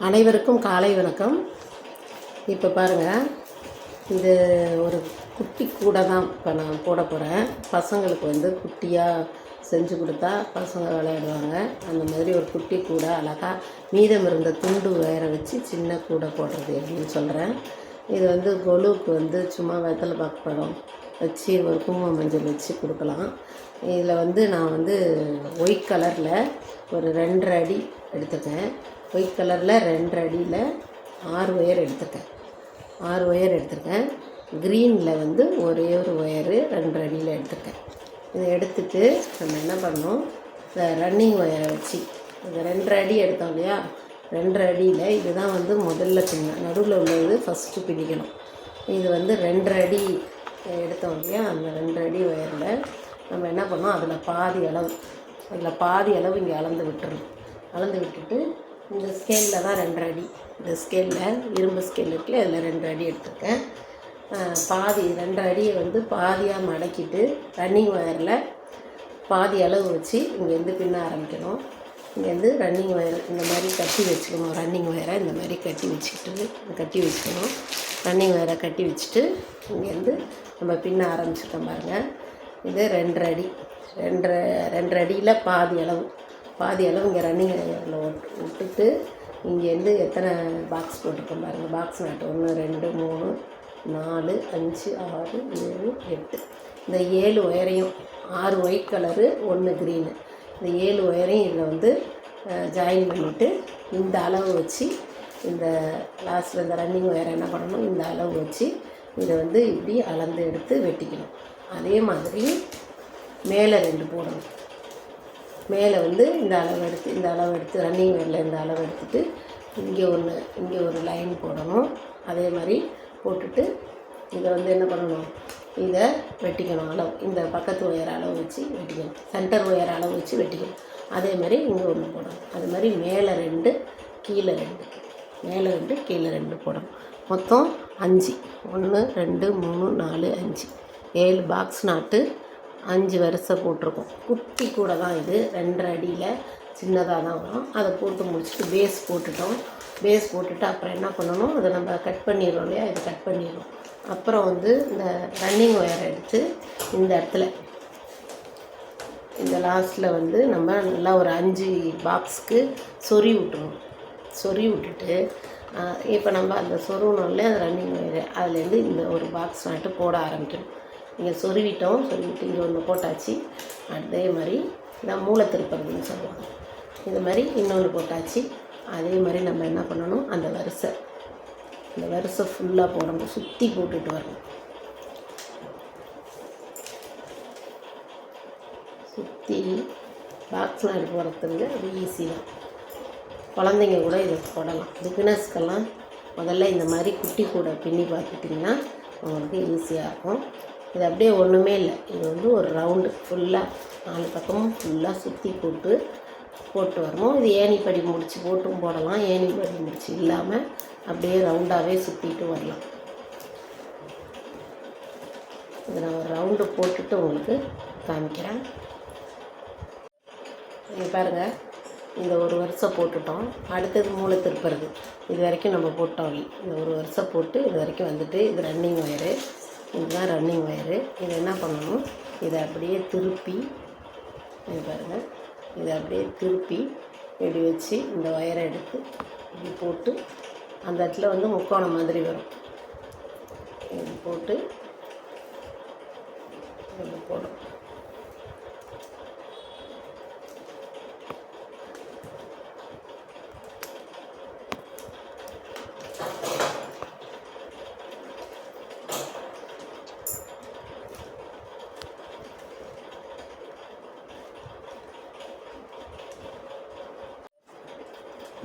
அனைவருக்கும் காலை வணக்கம். இப்போ பாருங்கள், இது ஒரு குட்டி கூடை தான் இப்போ நான் போட போகிறேன். பசங்களுக்கு வந்து குட்டியாக செஞ்சு கொடுத்தா பசங்க விளையாடுவாங்க. அந்த மாதிரி ஒரு குட்டி கூடை அழகாக மீதம் இருந்த துண்டு வேற வச்சு சின்ன கூடை போடுறது எப்படின்னு சொல்கிறேன். இது வந்து கொலுவுக்கு வந்து சும்மா வெத்தலை பாக்கு பழம் வச்சு ஒரு குங்குமம் மஞ்சள் வச்சு கொடுக்கலாம். இதில் வந்து நான் வந்து ஒயிட் கலரில் ஒரு 2.5 அடி எடுத்துக்கேன். ஒயிட் கலரில் 2.5 அடியில் 6 ஒயர் எடுத்திருக்கேன். க்ரீனில் வந்து ஒரே ஒரு ஒயரு 2.5 அடியில் எடுத்திருக்கேன். இதை எடுத்துகிட்டு நம்ம என்ன பண்ணோம், இந்த ரன்னிங் ஒயரை வச்சு இந்த 2.5 அடி எடுத்தோம் இல்லையா, 2.5 அடியில் இதுதான் வந்து முதல்ல பின்ன நடுவில் உள்ளது ஃபஸ்ட்டு பிடிக்கணும். இது வந்து 2.5 அடி எடுத்தோம் இல்லையா, அந்த 2.5 அடி ஒயரில் நம்ம என்ன பண்ணோம், அதில் பாதி அளவு இங்கே அளந்து விட்டுட்டு இந்த ஸ்கேலில் தான் 2.5 அடி, இந்த ஸ்கேலில் இரும்பு ஸ்கேல் இருக்குல்ல, அதில் 2.5 அடி எடுத்துருக்கேன். பாதி 2.5 அடியை வந்து பாதியாக மடக்கிட்டு ரன்னிங் ஒயரில் பாதி அளவு வச்சு இங்கேருந்து பின்ன ஆரம்பிக்கணும். இங்கேருந்து ரன்னிங் ஒயர் இந்த மாதிரி கட்டி வச்சுக்கணும். ரன்னிங் ஒயரை இந்த மாதிரி கட்டி வச்சுக்கணும். ரன்னிங் ஒயரை கட்டி வச்சுட்டு இங்கேருந்து நம்ம பின்ன ஆரம்பிச்சிட்டோம் பாருங்கள். இது 2.5 அடி, 2.5 அடியில் பாதி அளவு இங்கே ரன்னிங் ஒயரில் விட்டுட்டு இங்கேருந்து எத்தனை பாக்ஸ் போட்டிருக்கோம் பாருங்கள். பாக்ஸ் நாட்டு 1 2 3 4 5 6 7 8 இந்த 7 ஒயரையும் 6 ஒயிட் கலரு 1 க்ரீனு, இந்த 7 ஒயரையும் இதில் வந்து ஜாயின் பண்ணிவிட்டு இந்த அளவு வச்சு இந்த லாஸ்ட்டில் இந்த ரன்னிங் ஒயரை என்ன பண்ணணும், இந்த அளவு வச்சு இதை வந்து இப்படி அளந்து எடுத்து வெட்டிக்கணும். அதே மாதிரி மேலே 2 போடணும். மேலே வந்து இந்த அளவு எடுத்து ரன்னிங் ஒயரில் இந்த அளவு எடுத்துகிட்டு இங்கே ஒரு லைன் போடணும். அதே மாதிரி போட்டுட்டு இதை வந்து என்ன பண்ணணும், இதை வெட்டிக்கணும். அளவு இந்த பக்கத்து ஒயர் அளவு வச்சு வெட்டிக்கணும், சென்டர் ஒயர் அளவு வச்சு வெட்டிக்கணும். அதே மாதிரி இங்கே ஒன்று போடணும். அது மாதிரி மேலே 2 கீழே 2, மேலே 2 கீழே 2 போடணும். மொத்தம் 5, 1 2 3 4 5 7 பாக்ஸ் நாட்டு 5 வரிசை போட்டிருக்கோம். குட்டி கூட தான் இது, 2.5 அடியில் சின்னதாக தான் வரும். அதை போட்டு முடிச்சுட்டு பேஸ் போட்டுட்டு அப்புறம் என்ன பண்ணணும், அதை நம்ம கட் பண்ணிடுறோம் இல்லையா, இது கட் பண்ணிடுறோம். அப்புறம் வந்து இந்த ரன்னிங் ஒயரை எடுத்து இந்த இடத்துல இந்த லாஸ்ட்டில் வந்து நம்ம நல்லா ஒரு 5 பாக்ஸுக்கு சொறி விட்டுட்டு இப்போ நம்ம அந்த சொருகணும் இல்லையா, அந்த ரன்னிங் ஒயரு அதுலேருந்து இந்த ஒரு பாக்ஸ் நாட்டு போட ஆரம்பிக்கணும். இங்கே சொருவிட்டு இங்கே ஒன்று போட்டாச்சு. அதே மாதிரி இதான் மூளை திருப்பறதுன்னு சொல்லுவாங்க. இது மாதிரி இன்னொன்று போட்டாச்சு. அதே மாதிரி நம்ம என்ன பண்ணணும், அந்த வரிசை ஃபுல்லாக போடணும், சுற்றி போட்டுட்டு வரணும். சுற்றி பாக்ஸ் நாடு போடுறதுக்கு அது ஈஸி தான். குழந்தைங்க கூட இதை போடலாம். பிகினர்ஸ்க்கெல்லாம் முதல்ல இந்த மாதிரி குட்டி கூட பின்னி பார்த்துட்டிங்கன்னா உங்களுக்கு ஈஸியாக இருக்கும். இது அப்படியே ஒன்றுமே இல்லை, இது வந்து ஒரு ரவுண்டு ஃபுல்லாக 4 பக்கமும் ஃபுல்லாக சுற்றி போட்டு வரணும். இது ஏணிப்படி முடிச்சு போட்டும் போடலாம், ஏணிப்படி முடிச்சு இல்லாமல் அப்படியே ரவுண்டாகவே சுற்றிட்டு வரலாம். இது நான் ஒரு ரவுண்டு போட்டுட்டு உங்களுக்கு காமிக்கிறேன். இங்கே பாருங்கள், இந்த ஒரு வரிசை போட்டுட்டோம். அடுத்தது மூளை திருப்புறது. இது வரைக்கும் நம்ம போட்டோம். இந்த ஒரு வரிசை போட்டு இது வரைக்கும் வந்துட்டு இது ரன்னிங் ஒயரு, இதுதான் ரன்னிங் ஒயரு. இதை என்ன பண்ணணும், இதை அப்படியே திருப்பி பாருங்கள், இதை அப்படியே திருப்பி இப்படி வச்சு இந்த ஒயரை எடுத்து இப்படி போட்டு அந்த இடத்துல வந்து முக்கோணம் மாதிரி வரும். இது போட்டு இப்படி போடும்.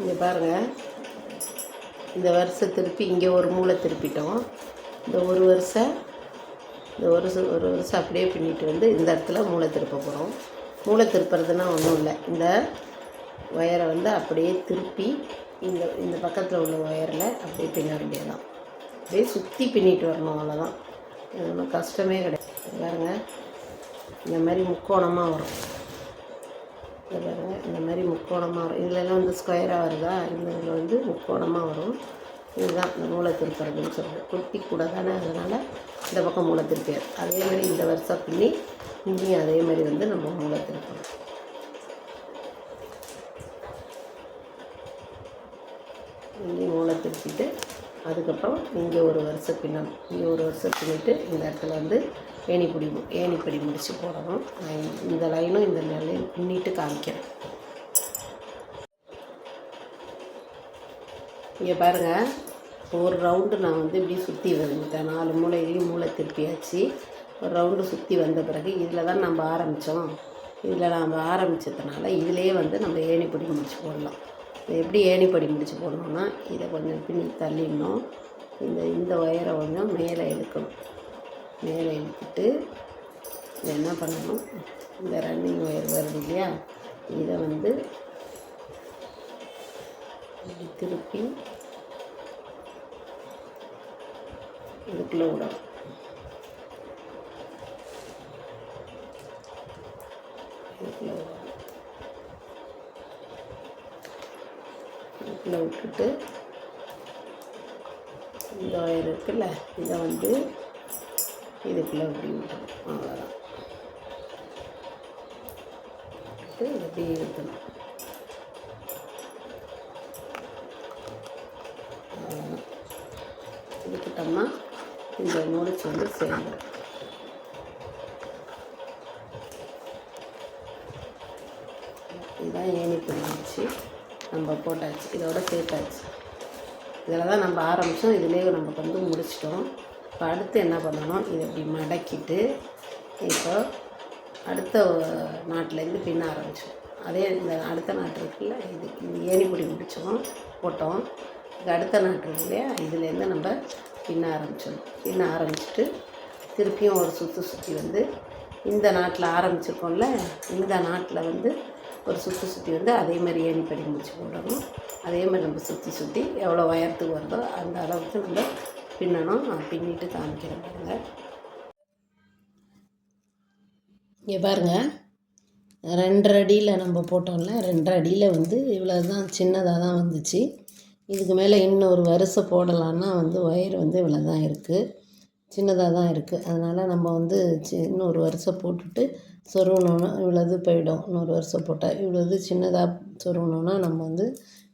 இங்கே பாருங்கள், இந்த வரிசை திருப்பி இங்கே ஒரு மூளை திருப்பிட்டோம். இந்த ஒரு வரிசை அப்படியே பின்னிட்டு வந்து இந்த இடத்துல மூளை திருப்ப போகிறோம். மூளை திருப்புறதுன்னா ஒன்றும் இல்லை, இந்த ஒயரை வந்து அப்படியே திருப்பி இந்த பக்கத்தில் உள்ள ஒயரில் அப்படியே பின்ன வேண்டியதுதான். அப்படியே சுற்றி பின்னிட்டு வரணும், அவ்வளோதான். இது ஒன்றும் கஷ்டமே கிடையாது. பாருங்கள், இந்த மாதிரி முக்கோணமாக வரும். இதை பாருங்கள், இந்த மாதிரி முக்கோணமாக வரும். இதிலெல்லாம் வந்து ஸ்கொயராக வருதா, இந்த இதில் வந்து முக்கோணமாக வரும். இதுதான் இந்த மூளை திருப்புறதுன்னு சொல்லுது. குட்டி கூட தானே, அதனால் இந்த பக்கம் மூளை திருப்பியார். அதே மாதிரி இந்த வருஷம் பின்னி இங்கேயும் அதே மாதிரி வந்து நம்ம மூளை திருப்பணும். இங்கேயும் மூளை திருப்பிட்டு அதுக்கப்புறம் இங்கே ஒரு வருஷம் பின்னணும். இங்கே ஒரு வருஷம் பின்னிட்டு இந்த இடத்துல வந்து ஏணிப்படி முடித்து போடணும். நான் இந்த லைனும் இந்த லைனும் பின்னிட்டு காமிக்கிறேன். இங்கே பாருங்கள், ஒரு ரவுண்டு நான் வந்து இப்படி சுற்றி வந்துட்டேன். 4 மூலையிலையும் மூளை திருப்பியாச்சு. ஒரு ரவுண்டு சுற்றி வந்த பிறகு இதில் தான் நம்ம ஆரம்பித்தோம். இதில் நம்ம ஆரம்பித்ததுனால இதிலே வந்து நம்ம ஏணிப்படி முடிச்சு போடலாம். எப்படி ஏணிப்படி முடிச்சு போடணுன்னா, இதை கொஞ்சம் பின்னி தள்ளிடணும். இந்த ஒயரை கொஞ்சம் மேலே இழுக்கணும். மேலே இழுத்துட்டு இதை என்ன பண்ணணும், இந்த ரன்னிங் ஒயர் வருது இல்லையா, இதை வந்து இப்படி திருப்பி இதுக்குள்ளே விடணும். இதுக்குள்ளே விட்டுட்டு இந்த ஒயர் இருக்குல்ல, இதை வந்து இதுக்குள்ளே இப்படி விட்டணும். அவ்வளோதான். இதை இப்படி இழுக்கணும். அவ்வளோதான். இழுக்கிட்டோம்னா இந்த முடிச்சு வந்து சேர்ந்துடும். இதுதான் ஏணிப்படி முடிச்சு நம்ம போட்டாச்சு, இதோட சேர்த்தாச்சு. இதில் தான் நம்ம ஆரம்பித்தோம், இதிலே நமக்கு வந்து முடிச்சிட்டோம். இப்போ அடுத்து என்ன பண்ணணும், இதை இப்படி மடக்கிட்டு இப்போ அடுத்த நாட்டிலேருந்து பின்ன ஆரம்பித்தோம். அதே இந்த அடுத்த நாட்டு இருக்குல்ல, இது ஏணிப்படி முடித்தோம் போட்டோம். இது அடுத்த நாட்டு இருக்கு இல்லையா, இதுலேருந்து நம்ம பின்ன ஆரம்பிச்சுட்டு திருப்பியும் ஒரு சுற்றி வந்து இந்த நாட்டில் ஆரம்பிச்சிருக்கோம்ல, இந்த நாட்டில் வந்து ஒரு சுற்றி வந்து அதே மாதிரி ஏணிப்படி முடிச்சு போடணும். அதே மாதிரி நம்ம சுற்றி எவ்வளோ உயரத்துக்கு வருதோ அந்த அளவுக்கு நம்ம பின்னணும். நான் பின்னிட்டு காமிக்கிறேன் பாருங்கள். இங்கே பாருங்கள், 2 அடியில் நம்ம போட்டோம்ல, 2 அடியில் வந்து இவ்வளோ தான், சின்னதாக தான் வந்துச்சு. இதுக்கு மேலே இன்னொரு வரிசை போடலான்னா வந்து ஒயர் வந்து இவ்வளோ தான் இருக்குது, சின்னதாக தான் இருக்குது. அதனால் நம்ம வந்து இன்னொரு வரிசை போட்டுட்டு சொருகணுன்னா இவ்வளோது போயிடும். இன்னொரு வரிசை போட்டால் இவ்வளோது சின்னதாக சொருகணுன்னா நம்ம வந்து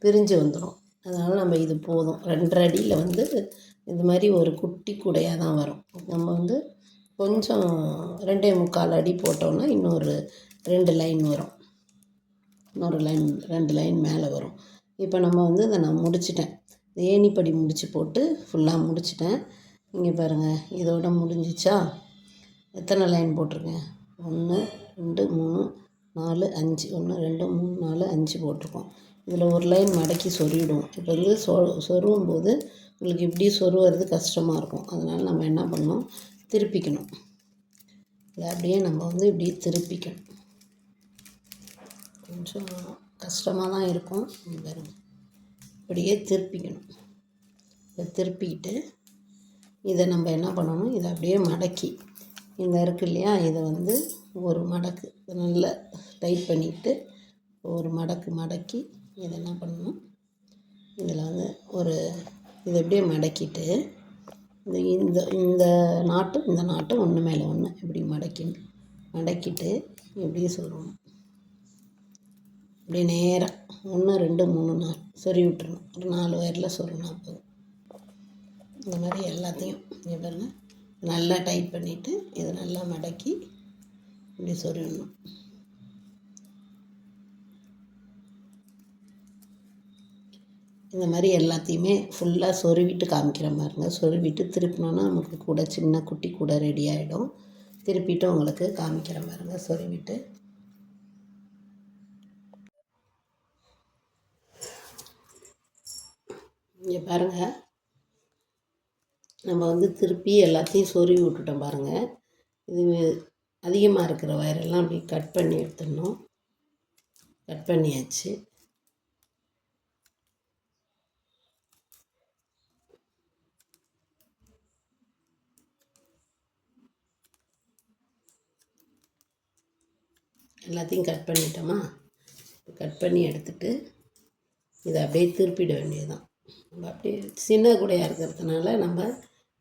பிரிஞ்சு வந்துடும். அதனால் நம்ம இது போதும். 2 அடியில் வந்து இது மாதிரி ஒரு குட்டி கூடையாக தான் வரும். நம்ம வந்து கொஞ்சம் 2.25 அடி போட்டோம்னா இன்னொரு 2 லைன் வரும். இன்னொரு லைன் 2 லைன் மேலே வரும். இப்போ நம்ம வந்து இதை நான் முடிச்சிட்டேன். ஏணிப்படி முடிச்சு போட்டு ஃபுல்லாக முடிச்சிட்டேன். இங்கே பாருங்கள், இதோட முடிஞ்சிச்சா? எத்தனை லைன் போட்டிருக்கேன்? 1 2 3 4 5 1 2 3 4 5 போட்டிருக்கோம். இதில் ஒரு லைன் மடக்கி சொருவிடுவோம். இப்போ வந்து சொருவும் போது உங்களுக்கு இப்படி சொருவது கஷ்டமாக இருக்கும். அதனால் நம்ம என்ன பண்ணணும், திருப்பிக்கணும். இதை அப்படியே நம்ம வந்து இப்படி திருப்பிக்கணும். கொஞ்சம் கஷ்டமாக தான் இருக்கும். பாருங்கள், இப்படியே திருப்பிக்கணும். இதை திருப்பிக்கிட்டு இதை நம்ம என்ன பண்ணணும், இதை அப்படியே மடக்கி இந்த இருக்கு இல்லையா, இதை வந்து ஒரு மடக்கு நல்லா டைட் பண்ணிவிட்டு ஒரு மடக்கி இதை என்ன பண்ணணும், இதில் வந்து இதை அப்படியே மடக்கிட்டு இந்த இந்த நாட்டு ஒன்று மேலே ஒன்று இப்படி மடக்கிட்டு இப்படியே சொல்லணும். இப்படி நேராக 1 2 3 4 சொருவி விட்டுறணும். ஒரு 4 வயரில் சொருவினா போதும். இந்த மாதிரி எல்லாத்தையும் இங்கே பாருங்கள், நல்லா டைட் பண்ணிவிட்டு இதை நல்லா மடக்கி இப்படி சொருவிடணும். இந்த மாதிரி எல்லாத்தையுமே ஃபுல்லாக சொருவிட்டு காமிக்கிற மாதிரிங்க. சொருவிட்டு திருப்பினோன்னா நமக்கு கூட சின்ன குட்டி கூட ரெடி ஆகிடும். திருப்பிட்டு உங்களுக்கு காமிக்கிற மாதிரிங்க சொருவிட்டு. இங்கே பாருங்கள், நம்ம வந்து திருப்பி எல்லாத்தையும் சொருவி விட்டுட்டோம் பாருங்கள். இது அதிகமாக இருக்கிற வயரெல்லாம் அப்படி கட் பண்ணி எடுத்துடணும். கட் பண்ணியாச்சு. எல்லாத்தையும் கட் பண்ணிட்டோமா? கட் பண்ணி எடுத்துட்டு இதை அப்படியே திருப்பிட வேண்டியதுதான். நம்ம அப்படியே சின்ன கூடையாக இருக்கிறதுனால நம்ம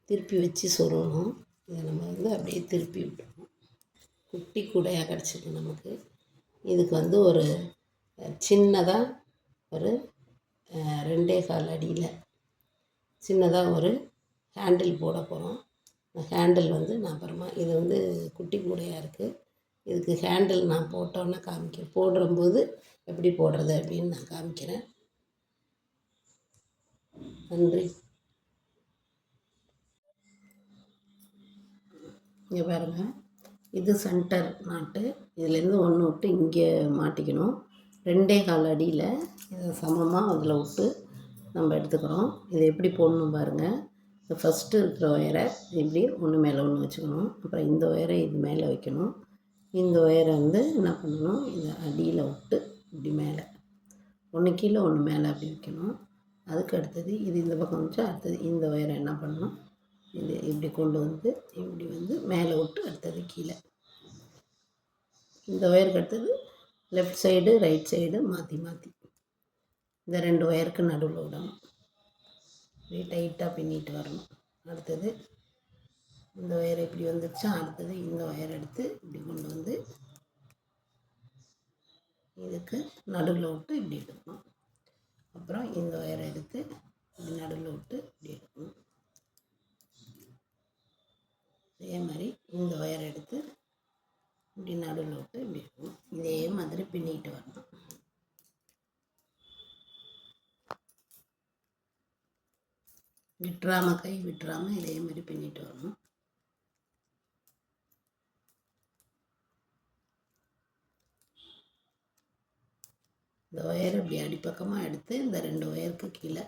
திருப்பி வச்சு சொல்லணும். இதை நம்ம வந்து அப்படியே திருப்பி விட்டுருவோம். குட்டி கூடையாக கிடச்சிது நமக்கு. இதுக்கு வந்து ஒரு சின்னதாக ஒரு 2.25 அடியில் சின்னதாக ஒரு ஹேண்டில் போட போகிறோம். ஹேண்டில் வந்து நான் அப்புறமா இது வந்து குட்டி கூடையாக இருக்குது. இதுக்கு ஹேண்டில் நான் போட்டோன்னே போடும்போது எப்படி போடுறது அப்படின்னு நான் காமிக்கிறேன். நன்றி. இங்கே பாருங்கள், இது சென்டர் நாட்டு. இதுலேருந்து ஒன்று விட்டு இங்கே மாட்டிக்கணும். 2.25 அடியில் இதை சமமாக அதில் விட்டு நம்ம எடுத்துக்கிறோம். இதை எப்படி போடணும் பாருங்கள். இந்த ஃபஸ்ட்டு இருக்கிற ஒயரை இப்படி ஒன்று மேலே ஒன்று வச்சுக்கணும். அப்புறம் இந்த ஒயரை இது மேலே வைக்கணும். இந்த ஒயரை வந்து என்ன பண்ணணும், இந்த அடியில் விட்டு இப்படி மேலே ஒன்று கீழே ஒன்று மேலே அப்படி வைக்கணும். அதுக்கு அடுத்தது இது இந்த பக்கம் வச்சு அடுத்தது இந்த ஒயரை என்ன பண்ணணும், இது இப்படி கொண்டு வந்து இப்படி வந்து மேலே விட்டு அடுத்தது கீழே. இந்த ஒயருக்கு அடுத்தது லெஃப்ட் சைடு ரைட் சைடு மாற்றி மாற்றி இந்த 2 ஒயருக்கு நடுவில் விடணும். இப்படி டைட்டாக பின்னிட்டு வரணும். அடுத்தது இந்த ஒயர் இப்படி வந்துடுச்சா, அடுத்தது இந்த ஒயர் எடுத்து இப்படி கொண்டு வந்து இதுக்கு நடுவில் விட்டு இப்படி எடுக்கணும். அப்புறம் இந்த ஒயரை எடுத்து இப்படி நடுவில் விட்டு இப்படி எடுக்கணும். இதே மாதிரி இந்த ஒயரை எடுத்து இப்படி நடுவில் விட்டு இப்படி எடுக்கணும். இதே மாதிரி பின்னிட்டு வரணும். விட்டுறாமல் கை விட்டுறாமல் இதே மாதிரி பின்னிட்டு வரணும். இந்த ஒயரை இப்படி அடிப்பக்கமாக எடுத்து இந்த 2 ஒயருக்கு கீழே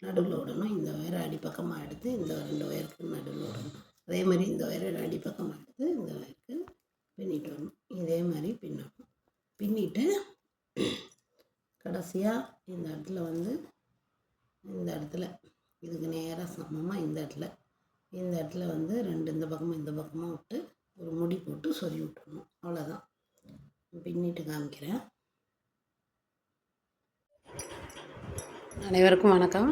நடுவில் விடணும். இந்த ஒயரை அடிப்பக்கமாக எடுத்து இந்த 2 ஒயருக்கு நடுவில் விடணும். அதே மாதிரி இந்த ஒயரை அடிப்பக்கமாக எடுத்து இந்த ஒயருக்கு பின்னிட்டு வரணும். இதே மாதிரி பின்னணும். பின்னிட்டு கடைசியாக இந்த இடத்துல வந்து இந்த இடத்துல இதுக்கு நேராக சமமாக இந்த இடத்துல வந்து 2 இந்த பக்கமாக விட்டு ஒரு முடி போட்டு சொறி விட்டுறணும். அவ்வளோதான். பின்னிட்டு காமிக்கிறேன். அனைவருக்கும் வணக்கம்.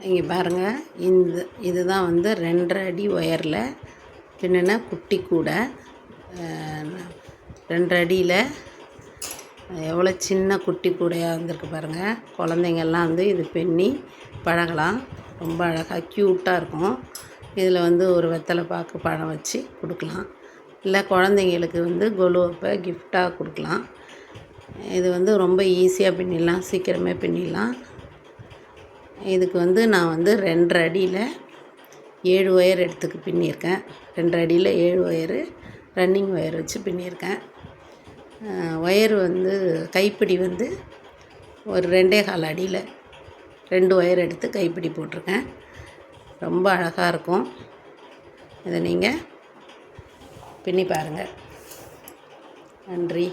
இங்கே பாருங்கள், இதுதான் வந்து 2.5 அடி ஒயரில் பின்னின குட்டி கூடை. 2 அடியில் எவ்வளோ சின்ன குட்டி கூடையாக வந்திருக்கு பாருங்கள். குழந்தைங்கள்லாம் வந்து இது பின்னி பழகலாம். ரொம்ப அழகாக க்யூட்டாக இருக்கும். இதில் வந்து ஒரு வெத்தலை பாக்கு பழம் வச்சு கொடுக்கலாம். இல்லை குழந்தைங்களுக்கு வந்து கொலுவப்பை கிஃப்டாக கொடுக்கலாம். இது வந்து ரொம்ப ஈஸியாக பின்னிடலாம், சீக்கிரமே பின்னிடலாம். இதுக்கு வந்து நான் வந்து 2.5 அடியில் 7 ஒயர் எடுத்துக்கு பின்னியிருக்கேன். 2.5 அடியில் 7 ஒயரு ரன்னிங் ஒயர் வச்சு பின்னியிருக்கேன். ஒயர் வந்து கைப்பிடி வந்து ஒரு 2.25 அடியில் 2 ஒயர் எடுத்து கைப்பிடி போட்டிருக்கேன். ரொம்ப அழகாக இருக்கும். இதை நீங்கள் பின்னி பாருங்கள். நன்றி.